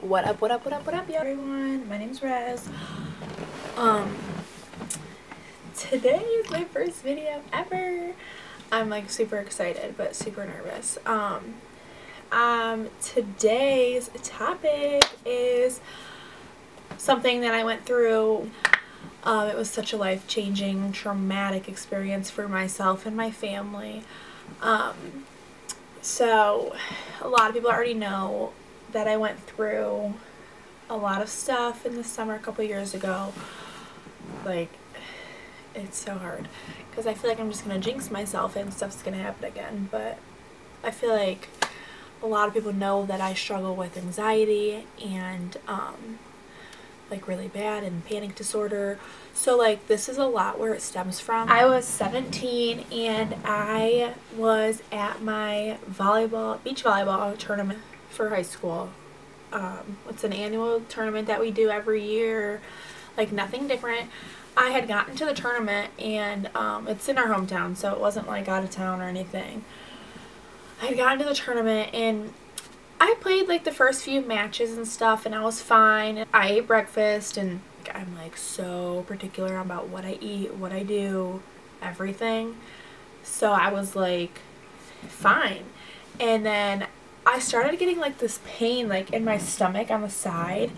What up, yo, everyone? My name's Rez. Today is my first video ever. I'm like super excited but super nervous. Today's topic is something that I went through. It was such a life-changing, traumatic experience for myself and my family. So a lot of people already know that I went through a lot of stuff in the summer a couple years ago. Like, it's so hard because I feel like I'm just gonna jinx myself and stuff's gonna happen again, but I feel like a lot of people know that I struggle with anxiety and like really bad, and panic disorder. So like this is a lot where it stems from. I was 17 and I was at my beach volleyball tournament for high school. It's an annual tournament that we do every year, like nothing different. I had gotten to the tournament and it's in our hometown, so it wasn't like out of town or anything. I had gotten to the tournament and I played like the first few matches and stuff and I was fine. I ate breakfast and I'm like so particular about what I eat, what I do, everything. So I was like fine. And then I started getting like this pain like in my stomach on the side,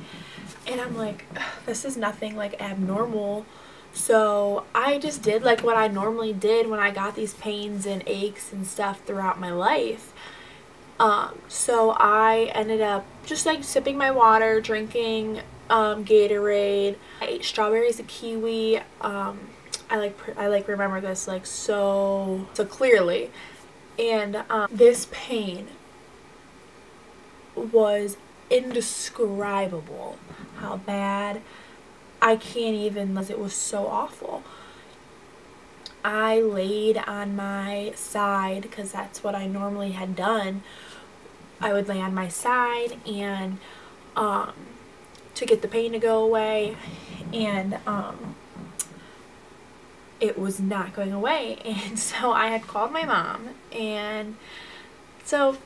and I'm like, this is nothing like abnormal. So I just did like what I normally did when I got these pains and aches and stuff throughout my life. So I ended up just like sipping my water, drinking Gatorade. I ate strawberries and kiwi. I remember this like so clearly. And this pain was indescribable. How bad, I can't even, it was so awful. I laid on my side because that's what I normally had done. I would lay on my side and to get the pain to go away, and it was not going away. And so I had called my mom, and so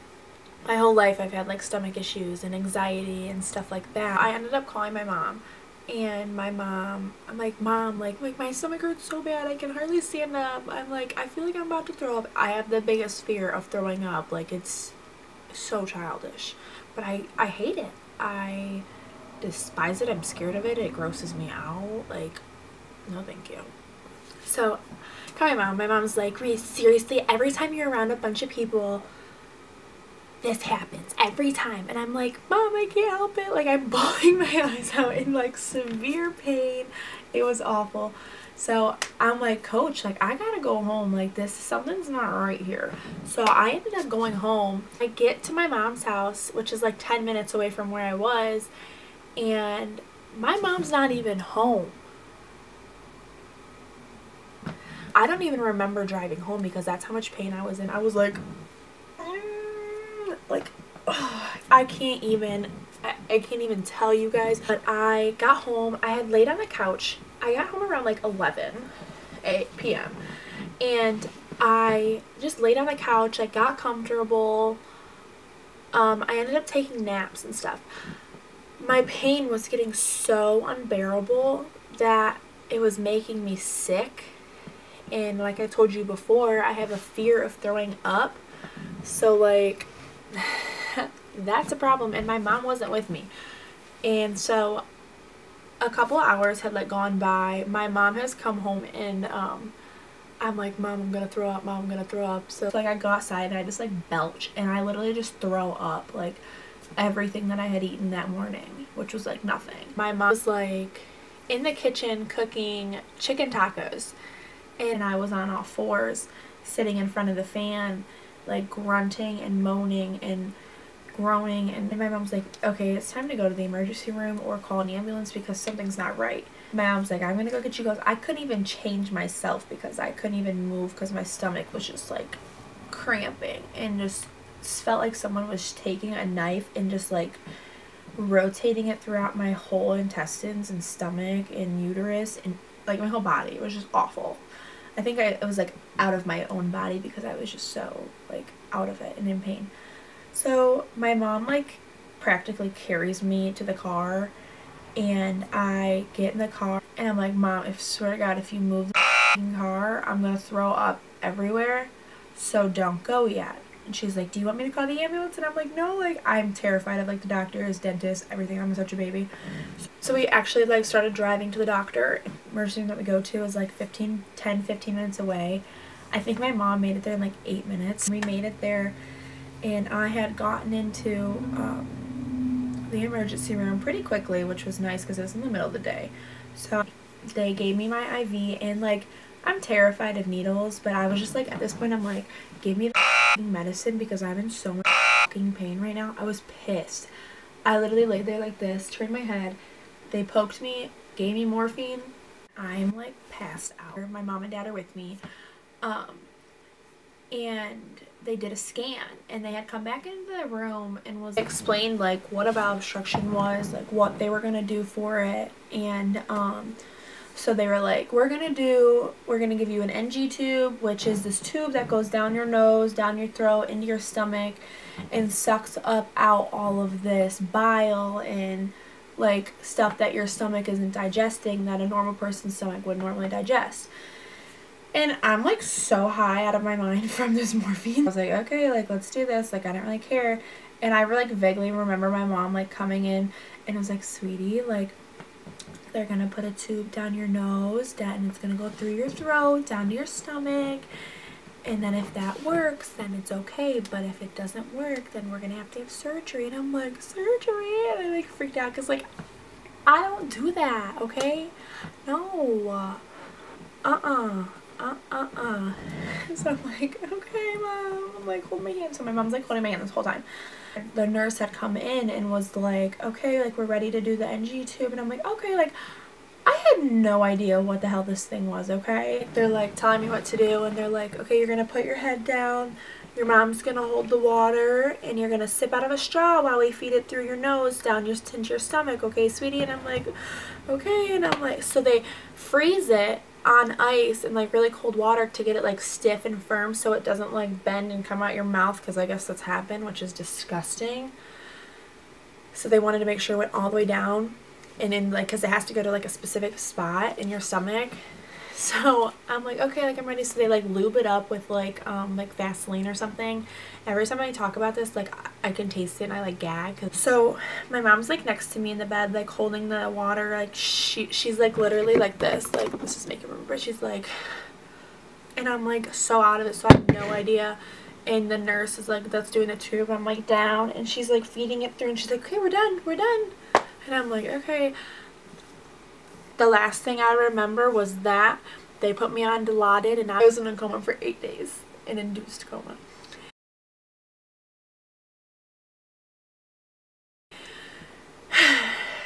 my whole life I've had like stomach issues and anxiety and stuff like that. I ended up calling my mom, and my mom, I'm like, Mom, like my stomach hurts so bad, I can hardly stand up. I'm like, I feel like I'm about to throw up. I have the biggest fear of throwing up. Like, it's so childish, but I hate it. I despise it. I'm scared of it. It grosses me out. Like, no thank you. So call my mom. My mom's like, Reese, seriously, every time you're around a bunch of people, this happens every time. And I'm like, Mom, I can't help it. Like, I'm bawling my eyes out in like severe pain. It was awful. So I'm like, Coach, like I gotta go home. Like something's not right here. So I ended up going home. I get to my mom's house, which is like 10 minutes away from where I was, and my mom's not even home. I don't even remember driving home because that's how much pain I was in. I was like, I can't even tell you guys. But I got home, I had laid on the couch. I got home around like 11 p.m. and I just laid on the couch, I got comfortable. I ended up taking naps and stuff. My pain was getting so unbearable that it was making me sick, and like I told you before, I have a fear of throwing up. So like that's a problem, and my mom wasn't with me. And so a couple hours had like gone by. My mom has come home, and I'm like, Mom, I'm gonna throw up, Mom, I'm gonna throw up. So like I go outside and I just like belch, and I literally just throw up like everything that I had eaten that morning, which was like nothing. My mom was like in the kitchen cooking chicken tacos, and I was on all fours sitting in front of the fan, like grunting and moaning and groaning. And my mom's like, okay, it's time to go to the emergency room or call an ambulance because something's not right. My mom's like, I'm gonna go get you guys. I couldn't even change myself because I couldn't even move because my stomach was just like cramping, and just felt like someone was taking a knife and just like rotating it throughout my whole intestines and stomach and uterus and like my whole body. It was just awful. I think I was like out of my own body because I was just so like out of it and in pain. So my mom like practically carries me to the car, and I get in the car and I'm like, Mom, I swear to God, if you move the car, I'm gonna throw up everywhere, so don't go yet. And she's like, do you want me to call the ambulance? And I'm like, no, like, I'm terrified of like the doctors, dentists, everything. I'm such a baby. So we actually like started driving to the doctor. Emergency room that we go to is like 15 minutes away. I think my mom made it there in like 8 minutes. We made it there, and I had gotten into the emergency room pretty quickly, which was nice because it was in the middle of the day. So they gave me my IV, and like, I'm terrified of needles, but I was just like, at this point I'm like, give me the medicine because I'm in so much pain right now. I was pissed. I literally laid there like this, turned my head. They poked me, gave me morphine. I'm like passed out. My mom and dad are with me. And they did a scan, and they had come back into the room and was explained like what a bowel obstruction was, like what they were gonna do for it. And so they were like, we're gonna give you an NG tube, which is this tube that goes down your nose, down your throat, into your stomach, and sucks up out all of this bile and like stuff that your stomach isn't digesting, that a normal person's stomach would normally digest. And I'm like so high out of my mind from this morphine. I was like, okay, like, let's do this. Like, I don't really care. And I like vaguely remember my mom like coming in and was like, sweetie, like, they're gonna put a tube down your nose, and it's gonna go through your throat, down to your stomach. And then if that works, then it's okay. But if it doesn't work, then we're gonna have to have surgery. And I'm like, surgery? And I like freaked out because like, I don't do that, okay? No. So I'm like, okay, Mom. I'm like, hold my hand. So my mom's like holding my hand this whole time. The nurse had come in and was like, okay, like, we're ready to do the NG tube. And I'm like, okay, like, I had no idea what the hell this thing was, okay? They're like telling me what to do, and they're like, okay, you're gonna put your head down, your mom's gonna hold the water, and you're gonna sip out of a straw while we feed it through your nose down into your stomach, okay, sweetie? And I'm like, okay. And I'm like, so they freeze it on ice and like really cold water to get it like stiff and firm so it doesn't like bend and come out your mouth, because I guess that's happened, which is disgusting. So they wanted to make sure it went all the way down, and in like, because it has to go to like a specific spot in your stomach. So I'm like, okay, like, I'm ready. So they like lube it up with like Vaseline or something. Every time I talk about this, like, I can taste it and I like gag. So my mom's like next to me in the bed, like holding the water. Like she's like literally like this. Like, this is making me remember. She's like, and I'm like so out of it, so I have no idea. And the nurse is like, that's doing the tube. I'm like down, and she's like feeding it through, and she's like, okay, we're done. And I'm like, okay. The last thing I remember was that they put me on Dilaudid, and I was in a coma for 8 days, an induced coma.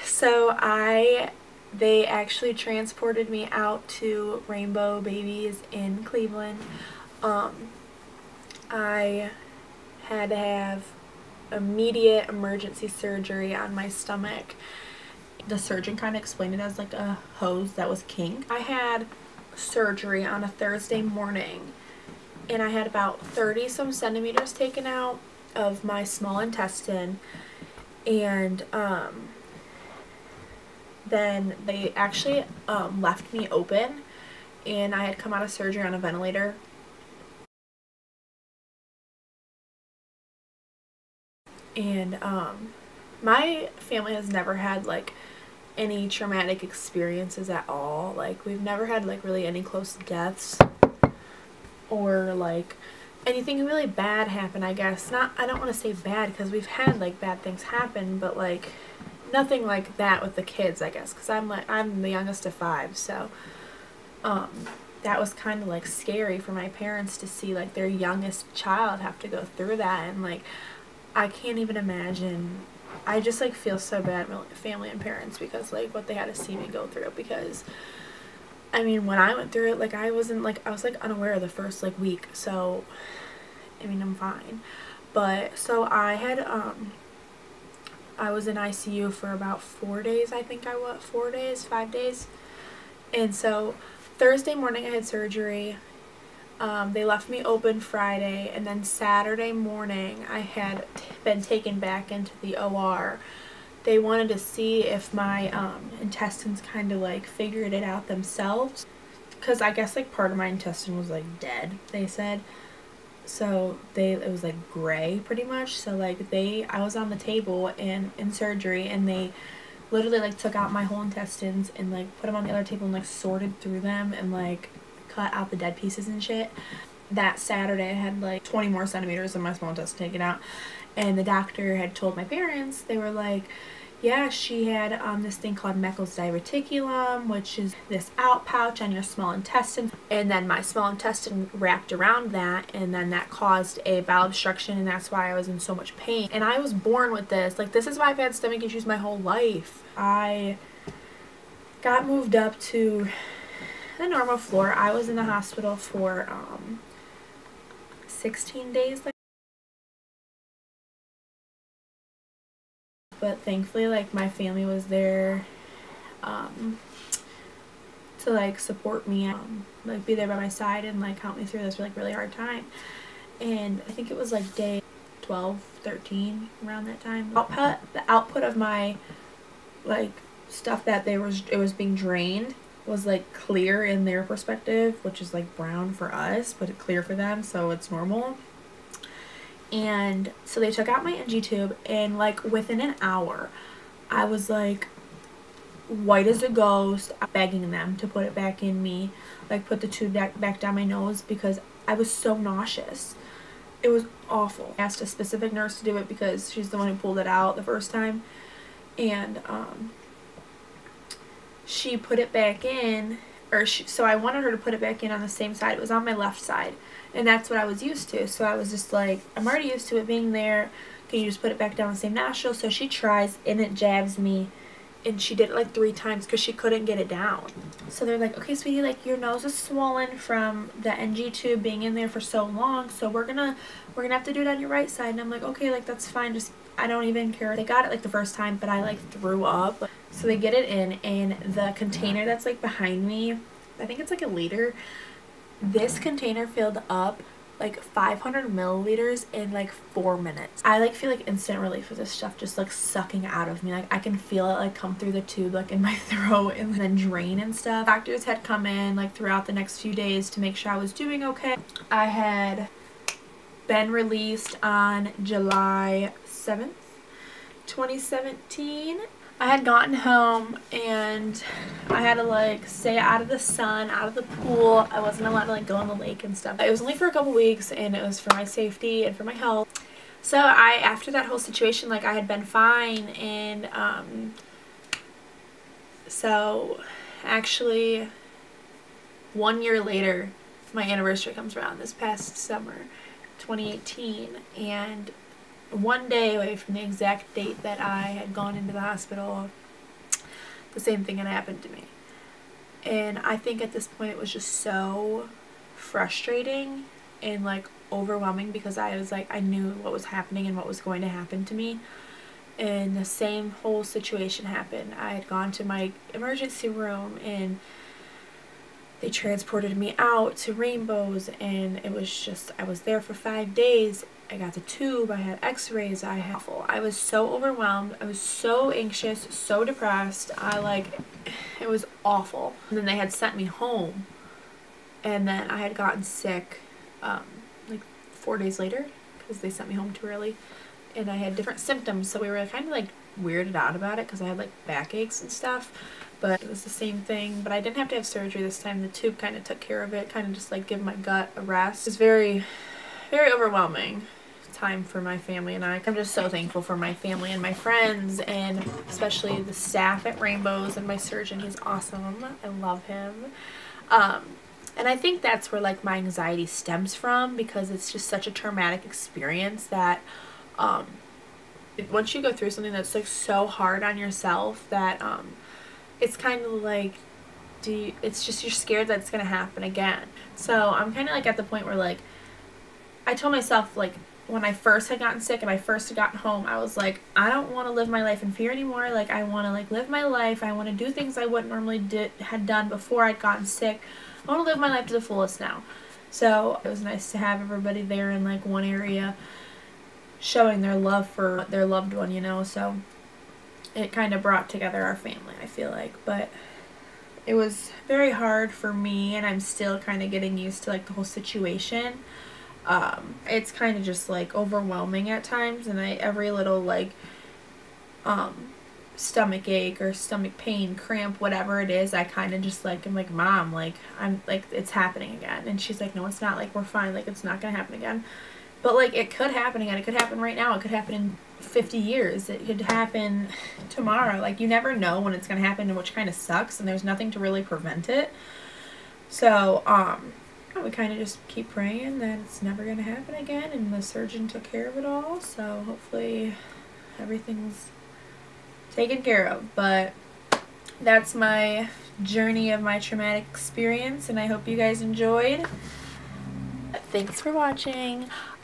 So they actually transported me out to Rainbow Babies in Cleveland. I had to have immediate emergency surgery on my stomach. The surgeon kind of explained it as like a hose that was kink. I had surgery on a Thursday morning, and I had about 30 some centimeters taken out of my small intestine, and then they actually left me open, and I had come out of surgery on a ventilator. And my family has never had like any traumatic experiences at all. Like, we've never had like really any close deaths or like anything really bad happen, I guess. I don't want to say bad, because we've had like bad things happen, but like nothing like that with the kids, I guess, because I'm the youngest of 5, so that was kind of like scary for my parents to see like their youngest child have to go through that. And like, I can't even imagine. I just like feel so bad, family and parents, because like what they had to see me go through. Because I mean, when I went through it, like, I was like unaware the first like week, so I mean, I'm fine. But so I had I was in ICU for about 4 days, I think. 5 days. And so Thursday morning I had surgery. They left me open Friday, and then Saturday morning I had been taken back into the OR. They wanted to see if my intestines kind of like figured it out themselves, because I guess like part of my intestine was like dead, they said. So it was like gray pretty much. So like I was on the table and in surgery, and they literally like took out my whole intestines and like put them on the other table and like sorted through them and like cut out the dead pieces and shit. That Saturday I had like 20 more centimeters of my small intestine taken out, and the doctor had told my parents, they were like, yeah, she had this thing called Meckel's diverticulum, which is this out pouch on your small intestine, and then my small intestine wrapped around that, and then that caused a bowel obstruction, and that's why I was in so much pain. And I was born with this. Like, this is why I've had stomach issues my whole life. I got moved up to the normal floor. I was in the hospital for 16 days. But thankfully, like, my family was there to like support me, like be there by my side and like help me through this like really hard time. And I think it was like day 12, 13, around that time. The output of my like stuff that it was being drained was like clear in their perspective, which is like brown for us, but clear for them, so it's normal. And so they took out my NG tube, and like within an hour I was like white as a ghost, begging them to put it back in me, like put the tube back down my nose, because I was so nauseous. It was awful. I asked a specific nurse to do it because she's the one who pulled it out the first time, and she put it back in, so I wanted her to put it back in on the same side. It was on my left side, and that's what I was used to. So I was just like, I'm already used to it being there. Can you just put it back down the same nostril? So she tries, and it jabs me, and she did it like 3 times because she couldn't get it down. So they're like, okay, sweetie, like your nose is swollen from the NG tube being in there for so long, so we're gonna have to do it on your right side. And I'm like, okay, like that's fine, just I don't even care. They got it like the first time, but I like threw up. So they get it in, and the container that's like behind me, I think it's like a liter, this container filled up like 500 milliliters in like 4 minutes. I like feel like instant relief with this stuff just like sucking out of me. Like I can feel it like come through the tube like in my throat and then drain and stuff. Doctors had come in like throughout the next few days to make sure I was doing okay. I had been released on July 7th, 2017. I had gotten home, and I had to like stay out of the sun, out of the pool. I wasn't allowed to like go on the lake and stuff. It was only for a couple weeks, and it was for my safety and for my health. So after that whole situation, like I had been fine, and so actually 1 year later, my anniversary comes around this past summer, 2018, and 1 day away from the exact date that I had gone into the hospital, the same thing had happened to me. And I think at this point it was just so frustrating and like overwhelming, because I was like, I knew what was happening and what was going to happen to me. And the same whole situation happened. I had gone to my emergency room, and they transported me out to Rainbows, and it was just, I was there for 5 days. I got the tube, I had x-rays, I was so overwhelmed, I was so anxious, so depressed, it was awful. And then they had sent me home, and then I had gotten sick like 4 days later, because they sent me home too early, and I had different symptoms, so we were kind of like weirded out about it, because I had like backaches and stuff, but it was the same thing. But I didn't have to have surgery this time. The tube kind of took care of it, kind of just like give my gut a rest. It was very, very overwhelming time for my family and I. I'm just so thankful for my family and my friends, and especially the staff at Rainbows and my surgeon. He's awesome. I love him. And I think that's where like my anxiety stems from, because it's just such a traumatic experience that once you go through something that's like so hard on yourself that it's kind of like it's just, you're scared that it's gonna happen again. So I'm kind of like at the point where like I told myself, like when I first had gotten sick and I first had gotten home, I was like, I don't want to live my life in fear anymore. Like I want to like live my life. I want to do things I wouldn't normally had done before I'd gotten sick. I want to live my life to the fullest now. So it was nice to have everybody there in like one area showing their love for their loved one, you know, so it kind of brought together our family, I feel like. But it was very hard for me, and I'm still kind of getting used to like the whole situation. It's kind of just like overwhelming at times, and every little like stomach ache or stomach pain, cramp, whatever it is, I kind of just like, I'm like, Mom, like, I'm like, it's happening again. And she's like, no, it's not, like, we're fine, like, it's not gonna happen again. But like, it could happen again. It could happen right now. It could happen in 50 years. It could happen tomorrow. Like, you never know when it's gonna happen, which kind of sucks, and there's nothing to really prevent it. So we kind of just keep praying that it's never gonna happen again, and the surgeon took care of it all, so hopefully everything's taken care of. But that's my journey of my traumatic experience, and I hope you guys enjoyed. Thanks for watching.